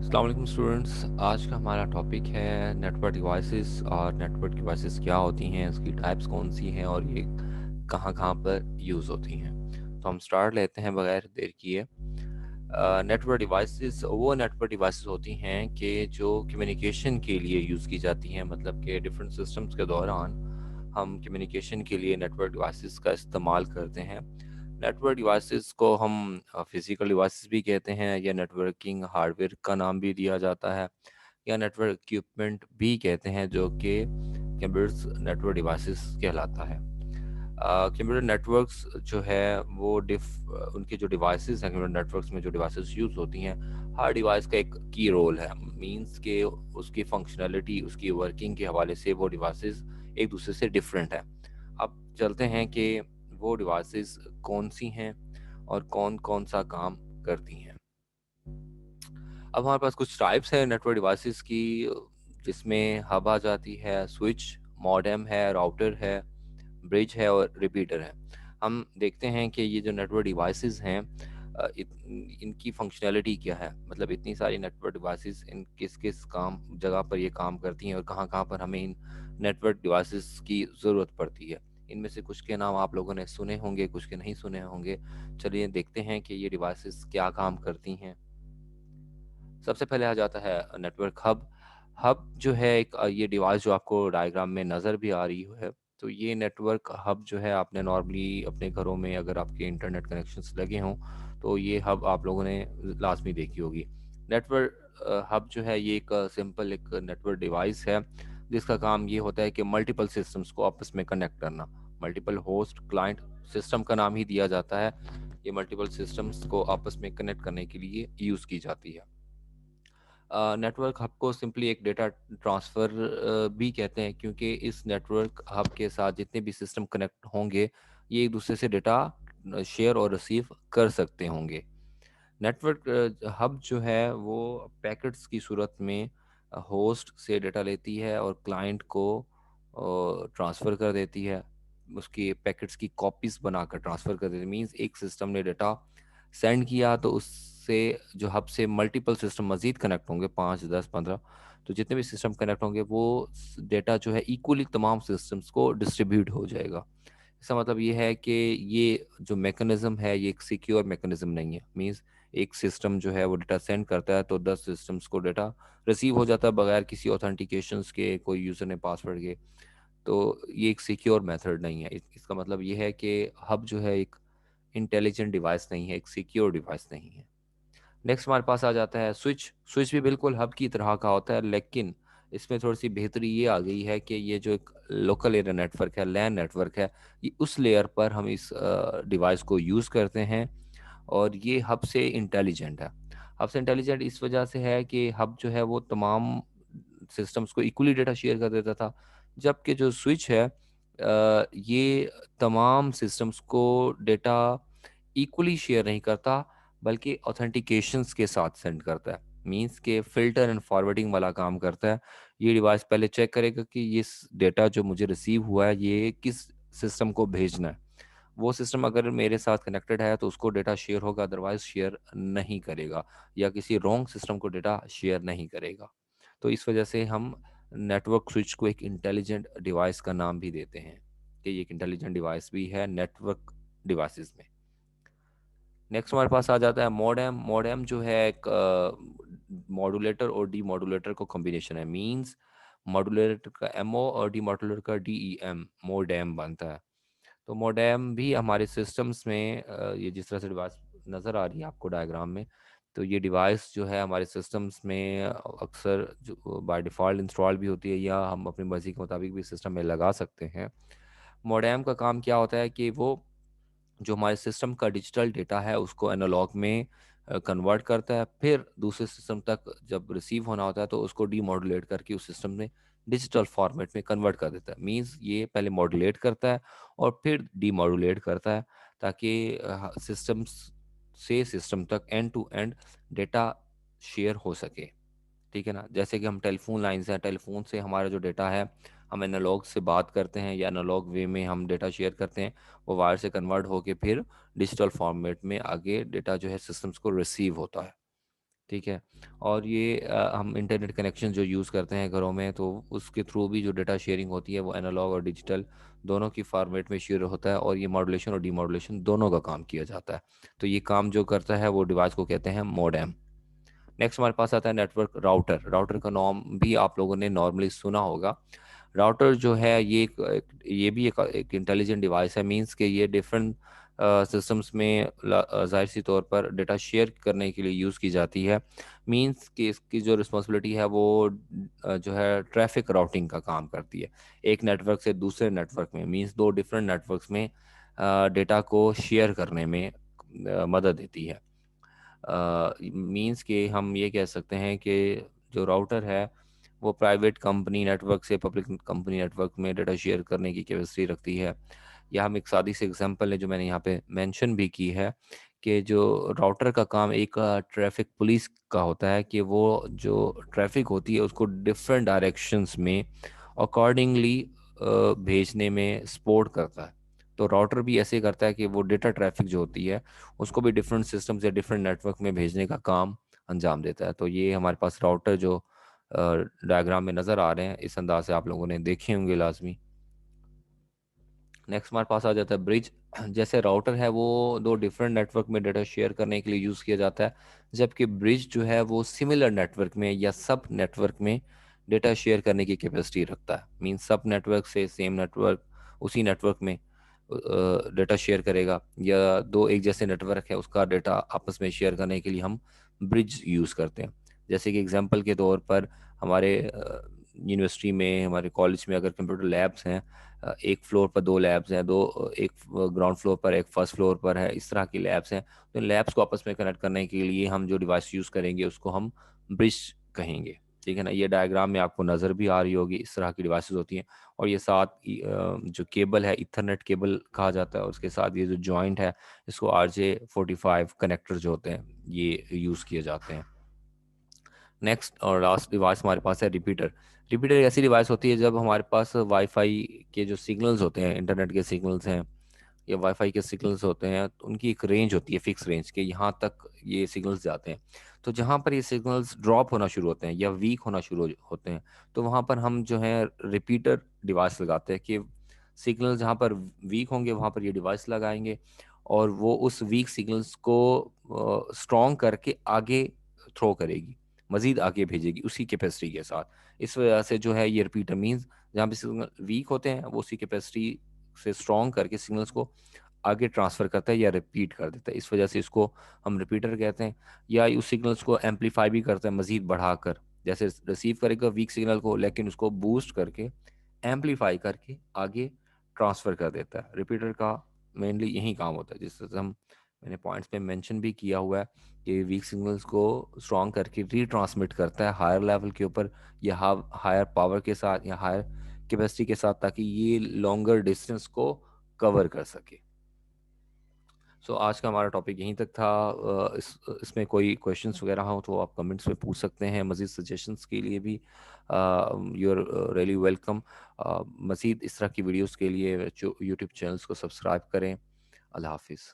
अस्सलाम वालेकुम स्टूडेंट्स। आज का हमारा टॉपिक है नेटवर्क डिवाइसेस और नेटवर्क डिवाइसेस क्या होती हैं, उसकी टाइप्स कौन सी हैं और ये कहाँ कहाँ पर यूज़ होती हैं। तो हम स्टार्ट लेते हैं बगैर देर किए। नेटवर्क डिवाइसेस वो नेटवर्क डिवाइसेस होती हैं कि जो कम्युनिकेशन के लिए यूज़ की जाती हैं, मतलब कि डिफरेंट सिस्टम्स के दौरान हम कम्युनिकेशन के लिए नेटवर्क डिवाइसेस का इस्तेमाल करते हैं। नेटवर्क डिवाइसेस को हम फिजिकल डिवाइसेस भी कहते हैं, या नेटवर्किंग हार्डवेयर का नाम भी दिया जाता है, या नेटवर्क इक्विपमेंट भी कहते हैं, जो कि कंप्यूटर्स नेटवर्क डिवाइसेस कहलाता है। कंप्यूटर नेटवर्क्स जो है वो उनके जो डिवाइसेस हैं, कंप्यूटर नेटवर्क्स में जो डिवाइसेस यूज़ होती हैं, हर डिवाइस का एक की रोल है। मींस के उसकी फंक्शनैलिटी, उसकी वर्किंग के हवाले से वो डिवाइसेस एक दूसरे से डिफरेंट है। अब चलते हैं कि वो डिवाइसेस कौन सी हैं और कौन कौन सा काम करती हैं। अब हमारे पास कुछ टाइप्स हैं नेटवर्क डिवाइसेस की, जिसमें हब आ जाती है, स्विच, मॉडेम है, राउटर है, ब्रिज है और रिपीटर है। हम देखते हैं कि ये जो नेटवर्क डिवाइसेस हैं, इनकी फंक्शनैलिटी क्या है, मतलब इतनी सारी नेटवर्क डिवाइसेस इन किस किस काम जगह पर ये काम करती हैं और कहाँ कहाँ पर हमें इन नेटवर्क डिवाइसेस की ज़रूरत पड़ती है। इनमें से कुछ के नाम आप लोगों ने सुने होंगे, कुछ के नहीं सुने होंगे। चलिए देखते हैं कि ये डिवाइसेस क्या काम करती हैं। सबसे पहले आ जाता है नेटवर्क हब। हब जो है एक ये डिवाइस जो आपको डायग्राम में नज़र भी आ रही है, तो ये नेटवर्क हब जो है आपने नॉर्मली अपने घरों में अगर आपके इंटरनेट कनेक्शंस लगे हों, तो ये हब आप लोगों ने लाज़मी देखी होगी। नेटवर्क हब जो है ये एक सिंपल एक नेटवर्क डिवाइस है, जिसका काम ये होता है कि मल्टीपल सिस्टम्स को आपस में कनेक्ट करना। मल्टीपल होस्ट क्लाइंट सिस्टम का नाम ही दिया जाता है। ये मल्टीपल सिस्टम्स को आपस में कनेक्ट करने के लिए यूज़ की जाती है। नेटवर्क हब को सिंपली एक डेटा ट्रांसफ़र भी कहते हैं, क्योंकि इस नेटवर्क हब के साथ जितने भी सिस्टम कनेक्ट होंगे, ये एक दूसरे से डेटा शेयर और रिसीव कर सकते होंगे। नेटवर्क हब जो है वो पैकेट्स की सूरत में होस्ट से डेटा लेती है और क्लाइंट को ट्रांसफ़र कर देती है। उसकी पैकेट्स की कॉपीज़ बनाकर ट्रांसफ़र कर देती है। मीन्स एक सिस्टम ने डेटा सेंड किया तो उससे जो हब से मल्टीपल सिस्टम मज़ीद कनेक्ट होंगे, 5, 10, 15, तो जितने भी सिस्टम कनेक्ट होंगे वो डेटा जो है इक्वली तमाम सिस्टम्स को डिस्ट्रीब्यूट हो जाएगा। इसका मतलब ये है कि ये जो मैकेनिज़्म है ये एक सिक्योर मैकेनिज़्म नहीं है। मीन्स एक सिस्टम जो है वो डेटा सेंड करता है तो 10 सिस्टम्स को डेटा रिसीव हो जाता है बगैर किसी ऑथेंटिकेशंस के, कोई यूज़र ने पासवर्ड के। तो ये एक सिक्योर मेथड नहीं है। इसका मतलब ये है कि हब जो है एक इंटेलिजेंट डिवाइस नहीं है, एक सिक्योर डिवाइस नहीं है। नेक्स्ट हमारे पास आ जाता है स्विच। स्विच भी बिल्कुल हब की तरह का होता है, लेकिन इसमें थोड़ी-सी बेहतरी ये आ गई है कि ये जो एक लोकल एरिया नेटवर्क है, लैन नेटवर्क है, ये उस लेयर पर हम इस डिवाइस को यूज़ करते हैं और ये हब से इंटेलिजेंट है। हब से इंटेलिजेंट इस वजह से है कि हब जो है वो तमाम सिस्टम्स को इक्वली डेटा शेयर कर देता था, जबकि जो स्विच है ये तमाम सिस्टम्स को डेटा इक्वली शेयर नहीं करता, बल्कि ऑथेंटिकेशंस के साथ सेंड करता है। मीन्स के फ़िल्टर एंड फॉरवर्डिंग वाला काम करता है। ये डिवाइस पहले चेक करेगा कि ये स डेटा जो मुझे रिसीव हुआ है, ये किस सिस्टम को भेजना है। वो सिस्टम अगर मेरे साथ कनेक्टेड है तो उसको डेटा शेयर होगा, अदरवाइज़ शेयर नहीं करेगा, या किसी रॉन्ग सिस्टम को डेटा शेयर नहीं करेगा। तो इस वजह से हम नेटवर्क स्विच को एक इंटेलिजेंट डिवाइस का नाम भी देते हैं, कि ये एक इंटेलिजेंट डिवाइस भी है नेटवर्क डिवाइसेज़ में। नेक्स्ट हमारे पास आ जाता है मॉडेम। मॉडेम जो है एक मॉड्यूलेटर और डीमॉड्यूलेटर का कॉम्बिनेशन है। मीन्स मॉड्यूलेटर का एमओ और डीमॉड्यूलेटर का डीईएम, मोडेम बनता है। तो मोडेम भी हमारे सिस्टम्स में ये जिस तरह से डिवाइस नज़र आ रही है आपको डायग्राम में, तो ये डिवाइस जो है हमारे सिस्टम्स में अक्सर जो बाय डिफ़ॉल्ट इंस्टॉल भी होती है, या हम अपनी मर्ज़ी के मुताबिक भी सिस्टम में लगा सकते हैं। मोडेम का काम क्या होता है कि वो जो हमारे सिस्टम का डिजिटल डेटा है उसको एनालॉग में कन्वर्ट करता है, फिर दूसरे सिस्टम तक जब रिसीव होना होता है तो उसको डीमॉड्यूलेट करके उस सिस्टम में डिजिटल फॉर्मेट में कन्वर्ट कर देता है। मीन्स ये पहले मॉड्यूलेट करता है और फिर डीमॉड्यूलेट करता है, ताकि सिस्टम्स से सिस्टम तक and to end data share हो सके। ठीक है ना? जैसे कि हम टेलीफ़ोन लाइन्स हैं, टेलीफ़ोन से हमारा जो डेटा है, हम एनालॉग से बात करते हैं या एनालॉग वे में हम डेटा शेयर करते हैं, वो वायर से कन्वर्ट होके फिर डिजिटल फॉर्मेट में आगे डेटा जो है सिस्टम्स को रिसीव होता है। ठीक है। और ये हम इंटरनेट कनेक्शन जो यूज़ करते हैं घरों में, तो उसके थ्रू भी जो डेटा शेयरिंग होती है वो एनालॉग और डिजिटल दोनों की फॉर्मेट में शेयर होता है, और ये मॉड्यूलेशन और डीमॉड्यूलेशन दोनों का काम किया जाता है। तो ये काम जो करता है वो डिवाइस को कहते हैं मोडेम। नेक्स्ट हमारे पास आता है नेटवर्क राउटर। राउटर का नाम भी आप लोगों ने नॉर्मली सुना होगा। राउटर जो है ये ये भी एक इंटेलिजेंट डिवाइस है। मींस के ये डिफरेंट सिस्टम्स में ज़ाहिर सी तौर पर डेटा शेयर करने के लिए यूज़ की जाती है। मींस कि इसकी जो रिस्पॉन्सिबिलिटी है वो जो है ट्रैफिक राउटिंग का काम करती है, एक नेटवर्क से दूसरे नेटवर्क में। मींस दो डिफरेंट नेटवर्क्स में डेटा को शेयर करने में मदद देती है। मींस के हम ये कह सकते हैं कि जो राउटर है वो प्राइवेट कंपनी नेटवर्क से पब्लिक कंपनी नेटवर्क में डाटा शेयर करने की कैपेसिटी रखती है। या हम एक सादी सी एग्जांपल है जो मैंने यहाँ पे मेंशन भी की है, कि जो राउटर का काम एक ट्रैफिक पुलिस का होता है, कि वो जो ट्रैफिक होती है उसको डिफरेंट डायरेक्शंस में अकॉर्डिंगली भेजने में सपोर्ट करता है। तो राउटर भी ऐसे करता है कि वो डेटा ट्रैफिक जो होती है उसको भी डिफरेंट सिस्टम्स या डिफरेंट नेटवर्क में भेजने का काम अंजाम देता है। तो ये हमारे पास राउटर जो डायग्राम में नज़र आ रहे हैं, इस अंदाज से आप लोगों ने देखे होंगे लाजमी। नेक्स्ट हमारे पास आ जाता है ब्रिज। जैसे राउटर है वो दो डिफरेंट नेटवर्क में डेटा शेयर करने के लिए यूज़ किया जाता है, जबकि ब्रिज जो है वो सिमिलर नेटवर्क में या सब नेटवर्क में डेटा शेयर करने की कैपेसिटी रखता है। मीन सब नेटवर्क से सेम नेटवर्क उसी नेटवर्क में डेटा शेयर करेगा, या दो एक जैसे नेटवर्क है उसका डेटा आपस में शेयर करने के लिए हम ब्रिज यूज़ करते हैं। जैसे कि एग्जांपल के तौर पर हमारे यूनिवर्सिटी में, हमारे कॉलेज में अगर कंप्यूटर लैब्स हैं, एक फ्लोर पर दो लैब्स हैं, एक ग्राउंड फ्लोर पर, एक फर्स्ट फ्लोर पर है, इस तरह की लैब्स हैं। तो लैब्स को आपस में कनेक्ट करने के लिए हम जो डिवाइस यूज़ करेंगे उसको हम ब्रिज कहेंगे। ठीक है ना। ये डायग्राम में आपको नज़र भी आ रही होगी, इस तरह की डिवाइसेस होती हैं। और ये साथ जो केबल है इथरनेट केबल कहा जाता है, उसके साथ ये जो जॉइंट है इसको RJ45 कनेक्टर जो होते हैं ये यूज़ किए जाते हैं। नेक्स्ट और लास्ट डिवाइस हमारे पास है रिपीटर। रिपीटर एक ऐसी डिवाइस होती है जब हमारे पास वाईफाई के जो सिग्नल्स होते हैं, इंटरनेट के सिग्नल्स हैं या वाईफाई के सिग्नल्स होते हैं, तो उनकी एक रेंज होती है, फिक्स रेंज के यहाँ तक ये सिग्नल्स जाते हैं। तो जहाँ पर ये सिग्नल्स ड्रॉप होना शुरू होते हैं या वीक होना शुरू होते हैं, तो वहाँ पर हम जो है रिपीटर डिवाइस लगाते हैं, कि सिग्नल जहाँ पर वीक होंगे वहाँ पर ये डिवाइस लगाएंगे, और वो उस वीक सिग्नल्स को स्ट्रॉन्ग करके आगे थ्रो करेगी, मजीद आगे भेजेगी उसी कैपेसिटी के साथ। इस वजह से जो है ये रिपीटर मीन्स जहाँ पे सिग्नल वीक होते हैं वो उसी कैपेसिटी से स्ट्रॉन्ग करके सिग्नल्स को आगे ट्रांसफ़र करता है या रिपीट कर देता है। इस वजह से इसको हम रिपीटर कहते हैं। या उस सिग्नल्स को एम्पलीफाई भी करता है मज़ीद बढ़ाकर। जैसे रिसीव करेगा वीक सिग्नल को, लेकिन उसको बूस्ट करके एम्पलीफाई करके आगे ट्रांसफ़र कर देता है। रिपीटर का मेनली यही काम होता है, जिससे हम मैंने पॉइंट्स पे मेंशन भी किया हुआ है कि वीक सिग्नल्स को स्ट्रॉन्ग करके रीट्रांसमिट करता है हायर लेवल के ऊपर, या हायर पावर के साथ या हायर कैपेसिटी के साथ, ताकि ये लॉन्गर डिस्टेंस को कवर कर सके। सो आज का हमारा टॉपिक यहीं तक था। इसमें कोई क्वेश्चंस वगैरह हो तो आप कमेंट्स में पूछ सकते हैं। मज़ीद सजेशंस के लिए भी यू आर रियली वेलकम। मज़ीद इस तरह की वीडियोस के लिए जो यूट्यूब चैनल्स को सब्सक्राइब करें। अल्लाह हाफिज़।